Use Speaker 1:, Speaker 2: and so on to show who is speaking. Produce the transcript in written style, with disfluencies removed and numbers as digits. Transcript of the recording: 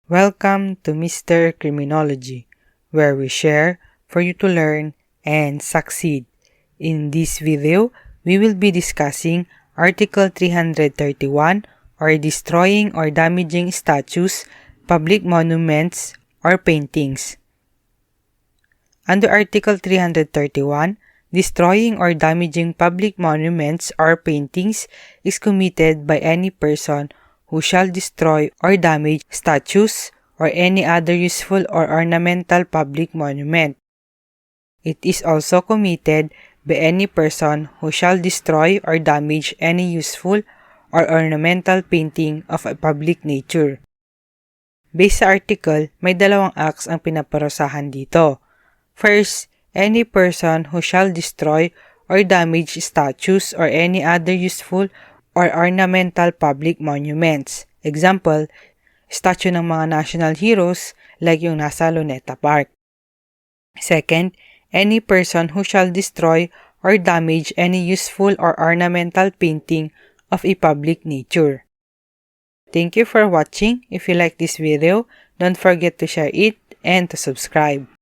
Speaker 1: Welcome to Mr. Criminology, where we share for you to learn and succeed. In this video, we will be discussing Article 331 or destroying or damaging statues, public monuments, or paintings. Under Article 331, destroying or damaging public monuments or paintings is committed by any person who shall destroy or damage statues or any other useful or ornamental public monument. It is also committed by any person who shall destroy or damage any useful or ornamental painting of a public nature. Based sa article, may dalawang acts ang pinaparusahan dito. First, any person who shall destroy or damage statues or any other useful or ornamental public monuments. Example, statue ng mga national heroes like yung nasa Luneta Park. Second, any person who shall destroy or damage any useful or ornamental painting of a public nature. Thank you for watching. If you like this video, don't forget to share it and to subscribe.